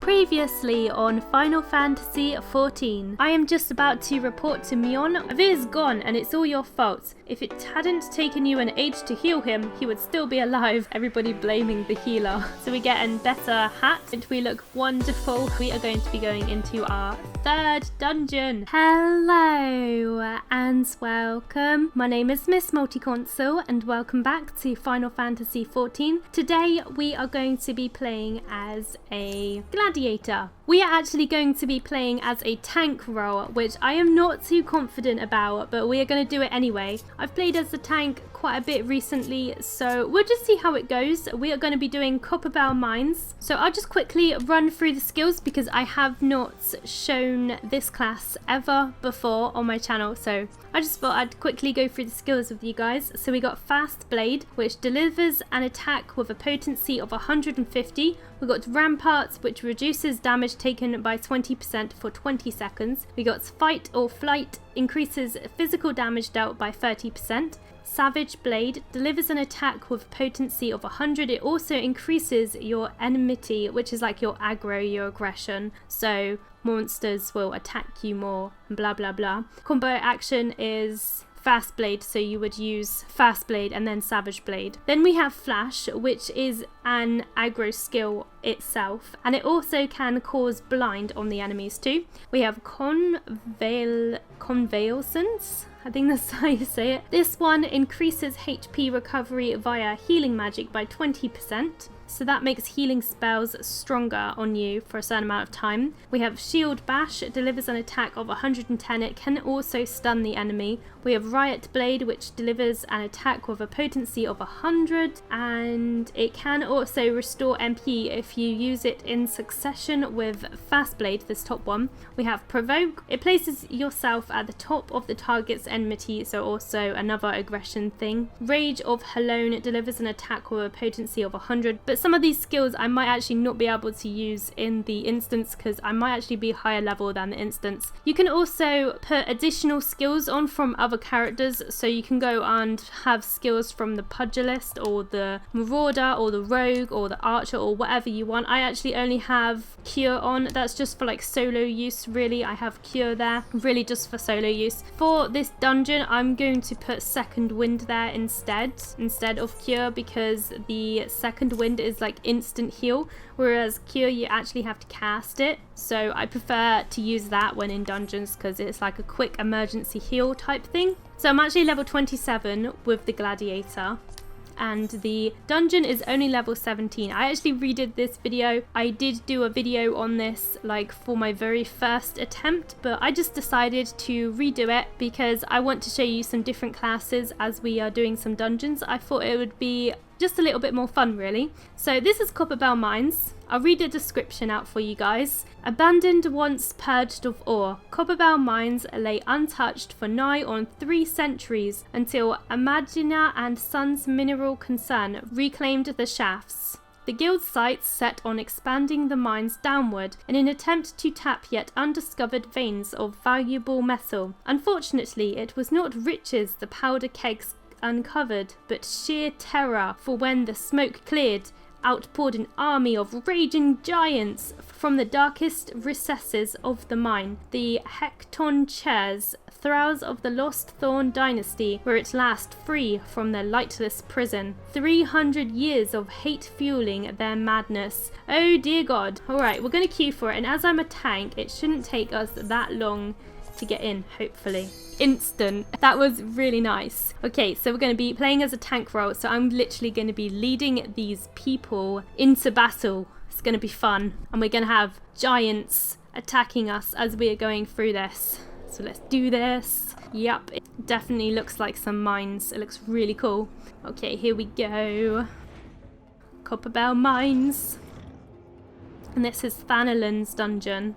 Previously on Final Fantasy XIV. I am just about to report to Mion. Avir's gone and it's all your fault. If it hadn't taken you an age to heal him, he would still be alive. Everybody blaming the healer. So we get a better hat and we look wonderful. We are going to be going into our third dungeon. Hello and welcome. My name is Miss Multiconsole and welcome back to Final Fantasy XIV. Today we are going to be playing as a Gladiator. We are actually going to be playing as a tank role, which I am not too confident about, but we are going to do it anyway. I've played as a tank quite a bit recently, so we'll just see how it goes. We are going to be doing Copperbell mines. So I'll just quickly run through the skills because I have not shown this class ever before on my channel, so I just thought I'd quickly go through the skills with you guys. So we got Fast Blade, which delivers an attack with a potency of 150. We got Ramparts, which reduces damage taken by 20% for 20 seconds. We got Fight or Flight, increases physical damage dealt by 30%. Savage Blade delivers an attack with potency of 100. It also increases your enmity, which is like your aggro, your aggression. So monsters will attack you more, blah blah blah. Combo action is Fast Blade, so you would use Fast Blade and then Savage Blade. Then we have Flash, which is an aggro skill itself, and it also can cause blind on the enemies too. We have Convalescence, I think that's how you say it. This one increases HP recovery via healing magic by 20%. So that makes healing spells stronger on you for a certain amount of time. We have Shield Bash, it delivers an attack of 110. It can also stun the enemy. We have Riot Blade, which delivers an attack with a potency of 100, and it can also restore MP if you use it in succession with Fast Blade, this top one. We have Provoke, it places yourself at the top of the target's enmity, so also another aggression thing. Rage of Halone, it delivers an attack with a potency of 100, but some of these skills I might actually not be able to use in the instance because I might actually be higher level than the instance. You can also put additional skills on from other characters, so you can go and have skills from the pugilist or the marauder or the rogue or the archer or whatever you want. I actually only have Cure on. That's just for like solo use really. I have Cure there, really just for solo use. For this dungeon I'm going to put Second Wind there instead of Cure, because the Second Wind is like instant heal, whereas Cure you actually have to cast it. So I prefer to use that when in dungeons because it's like a quick emergency heal type thing. So I'm actually level 27 with the Gladiator, and the dungeon is only level 17. I actually redid this video. I did do a video on this like for my very first attempt, but I just decided to redo it because I want to show you some different classes as we are doing some dungeons. I thought it would be just a little bit more fun really. So this is Copperbell Mines. I'll read the description out for you guys. Abandoned once purged of ore, Copperbell Mines lay untouched for nigh on 3 centuries until Imagina and Sons Mineral Concern reclaimed the shafts. The guild's sights set on expanding the mines downward in an attempt to tap yet undiscovered veins of valuable metal. Unfortunately, it was not riches the powder kegs uncovered, but sheer terror, for when the smoke cleared, outpoured an army of raging giants from the darkest recesses of the mine. The Hecton chairs, thralls of the Lost Thorn dynasty, were at last free from their lightless prison. 300 years of hate fueling their madness. Oh dear God. Alright, we're going to queue for it, and as I'm a tank, it shouldn't take us that long to get in, hopefully. Instant. That was really nice. Okay, so we're going to be playing as a tank role, so I'm literally going to be leading these people into battle. It's going to be fun, and we're going to have giants attacking us as we are going through this. So let's do this. Yep, it definitely looks like some mines. It looks really cool. Okay, here we go. Copperbell Mines. And this is Thanalan's dungeon.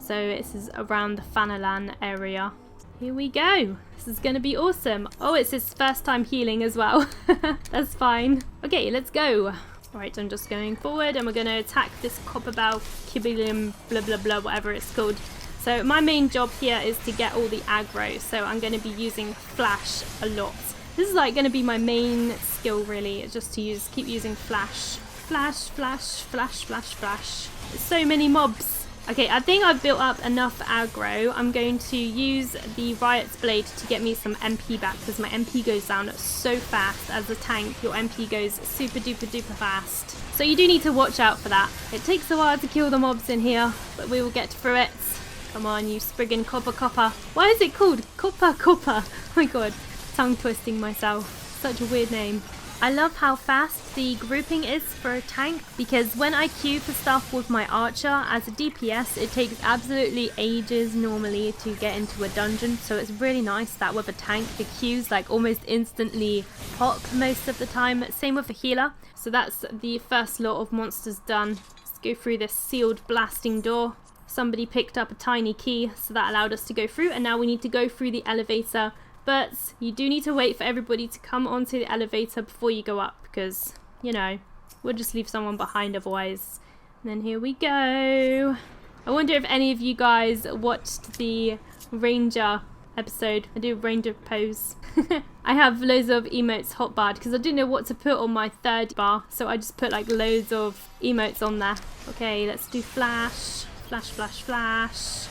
So this is around the Thanalan area. Here we go. This is going to be awesome. Oh, it's his first time healing as well. That's fine. Okay, let's go. Alright, I'm just going forward and we're going to attack this Copperbell, Kibilium, blah blah blah, whatever it's called. So my main job here is to get all the aggro. So I'm going to be using Flash a lot. This is like going to be my main skill really, just to keep using Flash Flash, flash, flash, flash, flash. So many mobs. Okay, I think I've built up enough aggro. I'm going to use the Riot's Blade to get me some MP back because my MP goes down so fast. As a tank, your MP goes super duper duper fast. So you do need to watch out for that. It takes a while to kill the mobs in here, but we will get through it. Come on, you Spriggan Copper. Why is it called Copper? Oh my god, tongue twisting myself. Such a weird name. I love how fast the grouping is for a tank because when I queue for stuff with my archer as a DPS, it takes absolutely ages normally to get into a dungeon. So it's really nice that with a tank, the queues like almost instantly pop most of the time. Same with a healer. So that's the first lot of monsters done. Let's go through this sealed blasting door. Somebody picked up a tiny key, so that allowed us to go through. And now we need to go through the elevator. But you do need to wait for everybody to come onto the elevator before you go up because, you know, we'll just leave someone behind otherwise. And then here we go. I wonder if any of you guys watched the Ranger episode. I do a Ranger pose. I have loads of emotes hotbarred because I didn't know what to put on my third bar. So I just put like loads of emotes on there. Okay, let's do flash. Flash, flash, flash.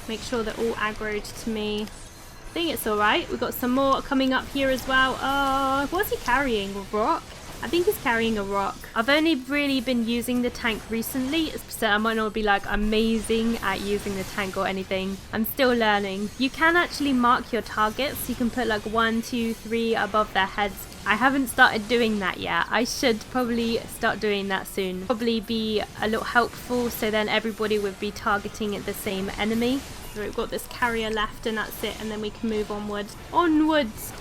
Make sure they're all aggroed to me. I think it's alright. We've got some more coming up here as well. Oh, what's he carrying? A rock? I think he's carrying a rock. I've only really been using the tank recently, so I might not be like amazing at using the tank or anything. I'm still learning. You can actually mark your targets. You can put like 1, 2, 3 above their heads. I haven't started doing that yet. I should probably start doing that soon. Probably be a little helpful so then everybody would be targeting the same enemy. So we've got this carrier left and that's it, and then we can move onwards.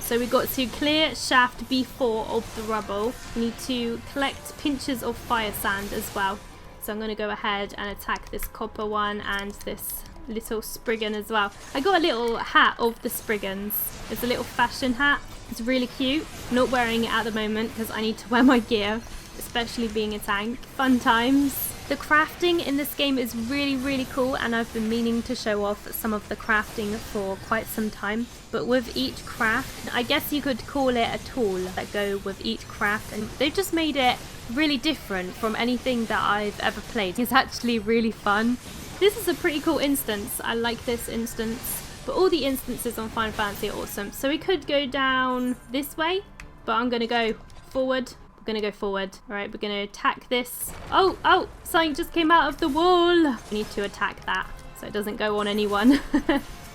So we've got to clear shaft B4 of the rubble. We need to collect pinches of fire sand as well. So I'm going to go ahead and attack this copper one and this little Spriggan as well. I got a little hat of the Spriggans. It's a little fashion hat. It's really cute. I'm not wearing it at the moment because I need to wear my gear, especially being a tank. Fun times. The crafting in this game is really cool, and I've been meaning to show off some of the crafting for quite some time. But with each craft, I guess you could call it a tool that go with each craft, and they've just made it really different from anything that I've ever played. It's actually really fun. This is a pretty cool instance. I like this instance. But all the instances on Final Fantasy are awesome. So we could go down this way, but I'm going to go forward. We're going to go forward. All right, we're going to attack this. Oh, something just came out of the wall. We need to attack that so it doesn't go on anyone.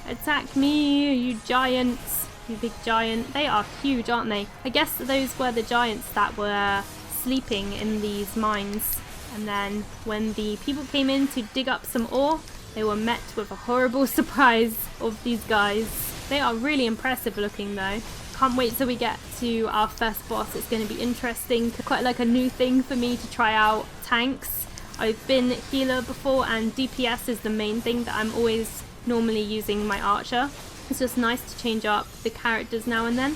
Attack me, you giants. You big giant. They are huge, aren't they? I guess those were the giants that were sleeping in these mines. And then when the people came in to dig up some ore, they were met with a horrible surprise of these guys. They are really impressive looking though. Can't wait till we get to our first boss. It's going to be interesting. Quite like a new thing for me to try out tanks. I've been healer before and DPS is the main thing that I'm always normally using my archer. It's just nice to change up the characters now and then.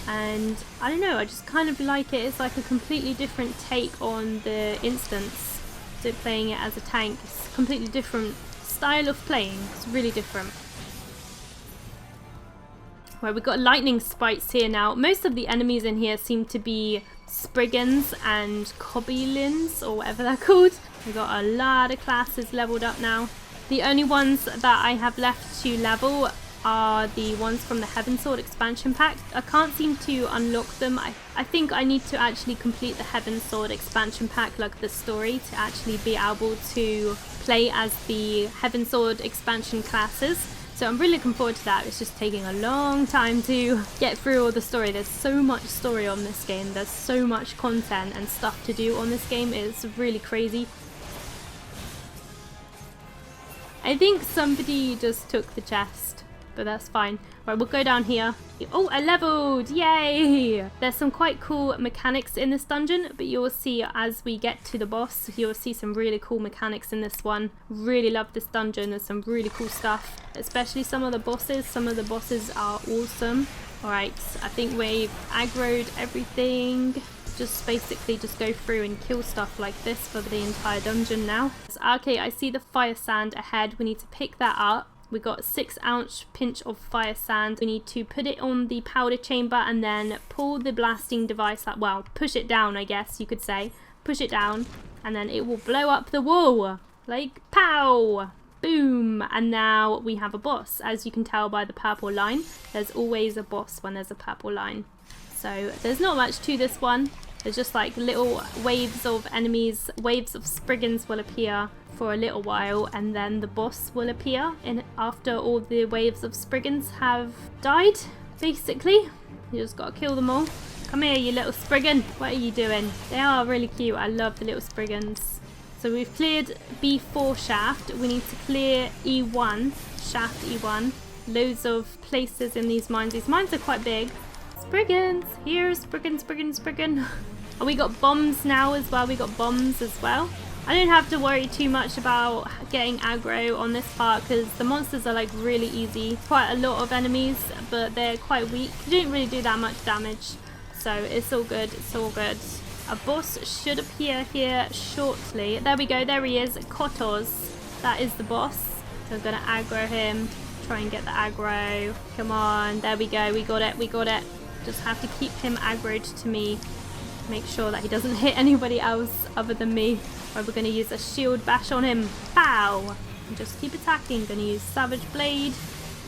And I don't know, I just kind of like it. It's like a completely different take on the instance. So playing it as a tank, it's a completely different style of playing. It's really different. Right, we've got lightning sprites here now. Most of the enemies in here seem to be Spriggans and Cobblins, or whatever they're called. We've got a lot of classes leveled up now. The only ones that I have left to level are the ones from the Heavensward expansion pack. I can't seem to unlock them. I think I need to actually complete the Heavensward expansion pack, like the story, to actually be able to play as the Heavensward expansion classes. So I'm really looking forward to that. It's just taking a long time to get through all the story. There's so much story on this game. There's so much content and stuff to do on this game. It's really crazy. I think somebody just took the chest, but that's fine. Right, we'll go down here. Oh, I leveled! Yay! There's some quite cool mechanics in this dungeon, but you'll see as we get to the boss, you'll see some really cool mechanics in this one. Really love this dungeon. There's some really cool stuff, especially some of the bosses. Some of the bosses are awesome. Alright, I think we've aggroed everything. Just basically just go through and kill stuff like this for the entire dungeon now. Okay, I see the fire sand ahead. We need to pick that up. We got a 6-ounce pinch of fire sand. We need to put it on the powder chamber and then pull the blasting device out. Well, push it down, I guess you could say. push it down, and then it will blow up the wall. Like, pow! Boom! And now we have a boss. As you can tell by the purple line, there's always a boss when there's a purple line. So there's not much to this one. There's just like little waves of enemies, waves of Spriggans will appear for a little while, and then the boss will appear after all the waves of Spriggans have died, basically. You just gotta kill them all. Come here, you little Spriggan. What are you doing? They are really cute. I love the little Spriggans. So we've cleared B4 shaft. We need to clear E1, shaft E1. Loads of places in these mines. These mines are quite big. Spriggans! Here, Spriggan, Spriggan, Spriggan. And we got bombs now as well. We got bombs as well. I don't have to worry too much about getting aggro on this part because the monsters are like really easy. Quite a lot of enemies, but they're quite weak. They don't really do that much damage. So it's all good, it's all good. A boss should appear here shortly. There we go, there he is, Kotos. That is the boss. So I'm gonna aggro him, try and get the aggro. Come on, there we go, we got it, we got it. Just have to keep him aggroed to me. Make sure that he doesn't hit anybody else other than me. Right, we're gonna use a shield bash on him. Pow! And just keep attacking. Gonna use Savage Blade.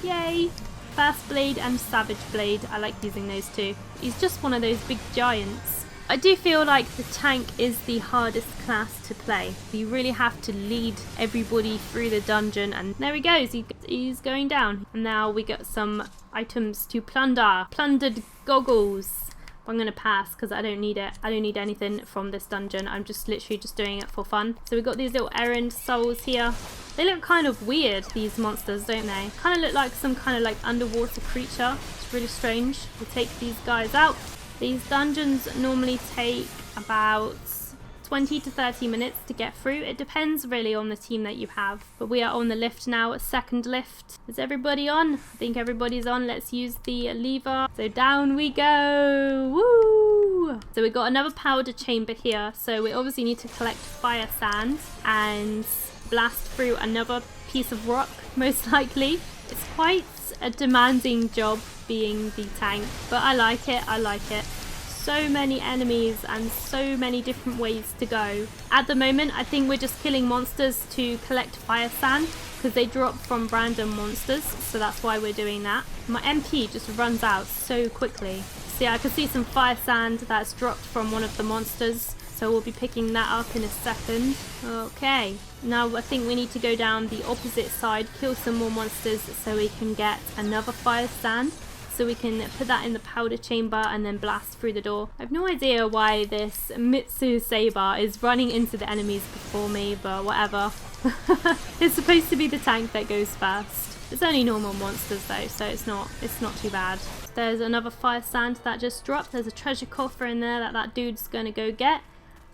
Yay! Fast Blade and Savage Blade. I like using those two. He's just one of those big giants. I do feel like the tank is the hardest class to play. You really have to lead everybody through the dungeon, and there he goes. He's going down. And now we got some items to plunder. Plundered goggles. I'm going to pass because I don't need it. I don't need anything from this dungeon. I'm just literally just doing it for fun. So we've got these little errand souls here. They look kind of weird, these monsters, don't they? Kind of look like some kind of like underwater creature. It's really strange. We'll take these guys out. These dungeons normally take about 20 to 30 minutes to get through. It depends really on the team that you have. But we are on the lift now, a second lift. Is everybody on? I think everybody's on. Let's use the lever. So down we go. Woo! So we've got another powder chamber here. So we obviously need to collect fire sand and blast through another piece of rock, most likely. It's quite a demanding job being the tank, but I like it, I like it. So many enemies and so many different ways to go. At the moment, I think we're just killing monsters to collect fire sand because they drop from random monsters, so that's why we're doing that. My MP just runs out so quickly. See, I can see some fire sand that's dropped from one of the monsters, so we'll be picking that up in a second. Okay, now I think we need to go down the opposite side, kill some more monsters so we can get another fire sand. So we can put that in the powder chamber and then blast through the door. I have no idea why this Mitsu Saber is running into the enemies before me, but whatever. It's supposed to be the tank that goes first. It's only normal monsters though, so it's not too bad. There's another fire sand that just dropped. There's a treasure coffer in there that dude's gonna go get.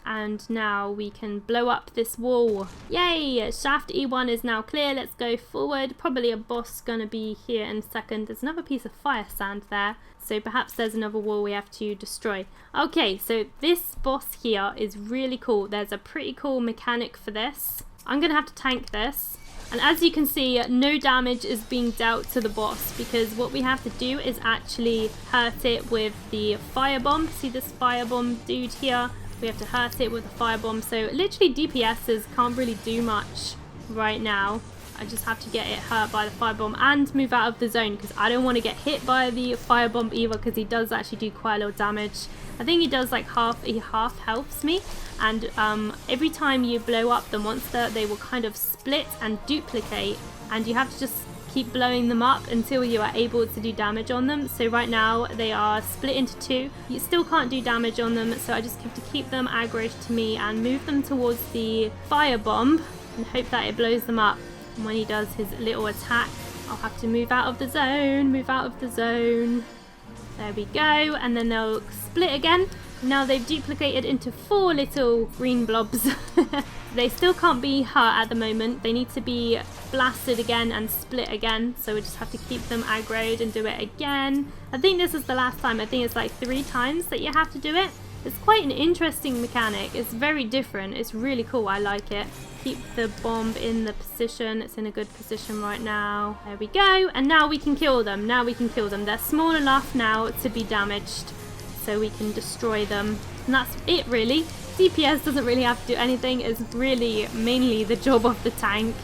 And now we can blow up this wall. Yay! Shaft E1 is now clear. Let's go forward. Probably a boss gonna be here in a second. There's another piece of fire sand there. So perhaps there's another wall we have to destroy. Okay, so this boss here is really cool. There's a pretty cool mechanic for this. I'm gonna have to tank this. And as you can see, no damage is being dealt to the boss because what we have to do is actually hurt it with the firebomb. See this firebomb dude here? We have to hurt it with a firebomb. So literally DPSs can't really do much right now. I just have to get it hurt by the firebomb and move out of the zone because I don't want to get hit by the firebomb either because he does actually do quite a lot of damage. I think he does like he half healths me, and every time you blow up the monster they will kind of split and duplicate, and you have to just keep blowing them up until you are able to do damage on them. So right now they are split into two. You still can't do damage on them, so I just have to keep them aggroed to me and move them towards the firebomb and hope that it blows them up. And when he does his little attack, I'll have to move out of the zone, move out of the zone. There we go, and then they'll split again. Now they've duplicated into 4 little green blobs. They still can't be hurt at the moment. They need to be blasted again and split again. So we just have to keep them aggroed and do it again. I think this is the last time. I think it's like 3 times that you have to do it. It's quite an interesting mechanic. It's very different. It's really cool. I like it. Keep the bomb in the position. It's in a good position right now. There we go. And now we can kill them. Now we can kill them. They're small enough now to be damaged, so we can destroy them. And that's it really. DPS doesn't really have to do anything. It's really mainly the job of the tank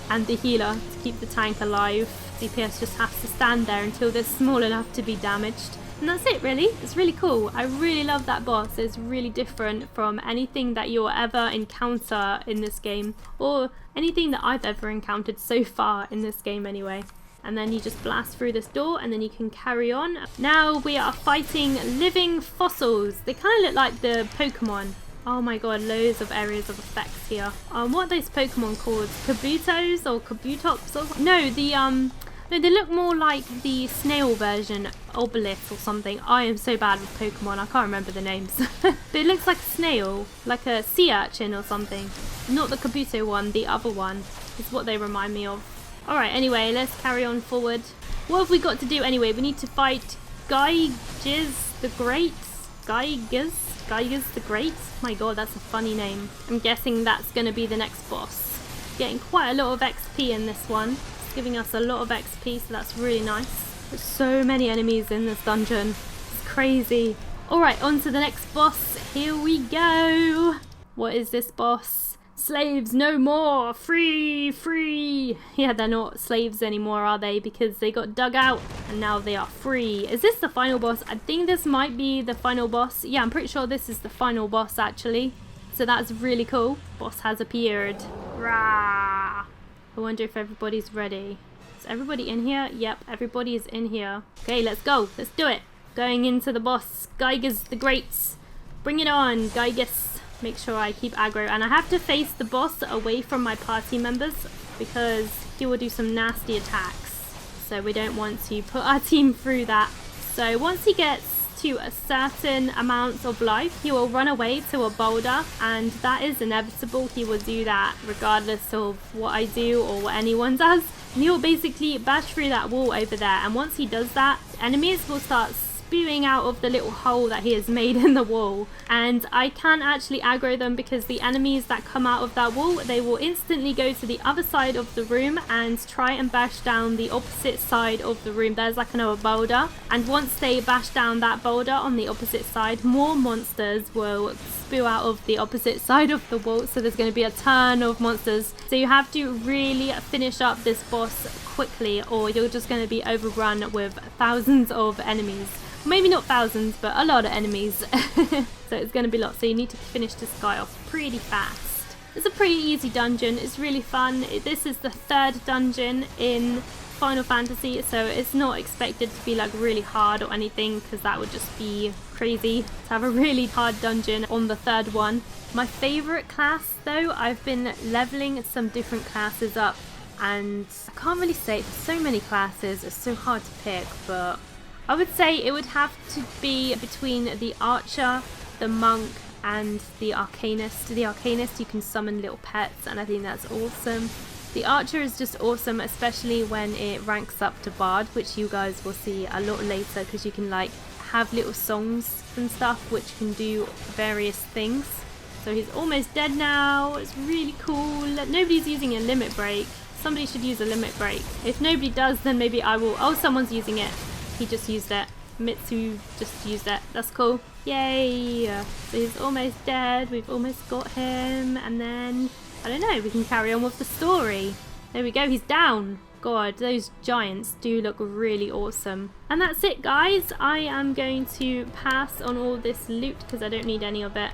and the healer to keep the tank alive. DPS just has to stand there until they're small enough to be damaged. And that's it really. It's really cool. I really love that boss. It's really different from anything that you'll ever encounter in this game, or anything that I've ever encountered so far in this game anyway. And then you just blast through this door and then you can carry on. Now we are fighting living fossils. They kind of look like the Pokemon. Oh my god, loads of areas of effects here. What are those Pokemon called? Kabutos or Kabutops? Or no, no, they look more like the snail version, Obelix or something. I am so bad with Pokemon, I can't remember the names. But it looks like a snail, like a sea urchin or something. Not the Kabuto one, the other one is what they remind me of. Alright, anyway, let's carry on forward. What have we got to do anyway? We need to fight Gyges the Great. Gyges the Great? My god, that's a funny name. I'm guessing that's going to be the next boss. Getting quite a lot of XP in this one. It's giving us a lot of XP, so that's really nice. There's so many enemies in this dungeon. It's crazy. Alright, on to the next boss. Here we go. What is this boss? Slaves no more! Free! Free! Yeah, they're not slaves anymore, are they? Because they got dug out and now they are free. Is this the final boss? I think this might be the final boss. Yeah, I'm pretty sure this is the final boss actually. So that's really cool. Boss has appeared. Rah! I wonder if everybody's ready. Is everybody in here? Yep, everybody is in here. Okay, let's go. Let's do it. Going into the boss. Gyges the Greats. Bring it on, Gyges. Make sure I keep aggro, and I have to face the boss away from my party members because he will do some nasty attacks, so we don't want to put our team through that. So once he gets to a certain amount of life, he will run away to a boulder, and that is inevitable. He will do that regardless of what I do or what anyone does, and he will basically bash through that wall over there. And once he does that, enemies will start spewing out of the little hole that he has made in the wall, and I can actually aggro them because the enemies that come out of that wall, they will instantly go to the other side of the room and try and bash down the opposite side of the room. There's like another boulder, and once they bash down that boulder on the opposite side, more monsters will spew out of the opposite side of the wall, so there's going to be a ton of monsters. So you have to really finish up this boss quickly, or you're just going to be overrun with thousands of enemies. Maybe not thousands, but a lot of enemies. So it's going to be lots. So you need to finish this guy off pretty fast. It's a pretty easy dungeon. It's really fun. This is the third dungeon in Final Fantasy, so it's not expected to be like really hard or anything, because that would just be crazy to have a really hard dungeon on the third one. My favourite class though, I've been leveling some different classes up, and I can't really say, there's so many classes, it's so hard to pick, but I would say it would have to be between the archer, the monk, and the arcanist. The arcanist, you can summon little pets, and I think that's awesome. The archer is just awesome, especially when it ranks up to bard, which you guys will see a lot later, because you can like have little songs and stuff which can do various things. So he's almost dead now. It's really cool. Nobody's using a limit break. Somebody should use a limit break. If nobody does, then maybe I will. Oh, someone's using it. He just used it. Mitsu just used it. That's cool. Yay! So he's almost dead. We've almost got him. And then, I don't know, we can carry on with the story. There we go. He's down. God, those giants do look really awesome. And that's it, guys. I am going to pass on all this loot because I don't need any of it.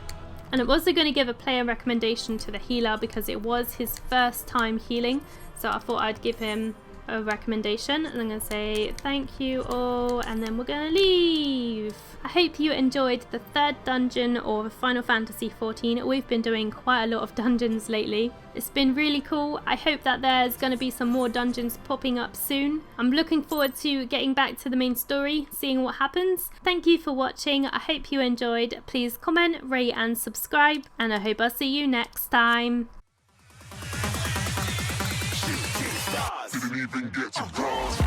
And I'm also going to give a player recommendation to the healer because it was his first time healing. So I thought I'd give him a recommendation, and I'm going to say thank you all, and then we're going to leave. I hope you enjoyed the third dungeon of Final Fantasy XIV. We've been doing quite a lot of dungeons lately. It's been really cool. I hope that there's going to be some more dungeons popping up soon. I'm looking forward to getting back to the main story, seeing what happens. Thank you for watching. I hope you enjoyed. Please comment, rate and subscribe, and I hope I'll see you next time. Didn't even get to cross.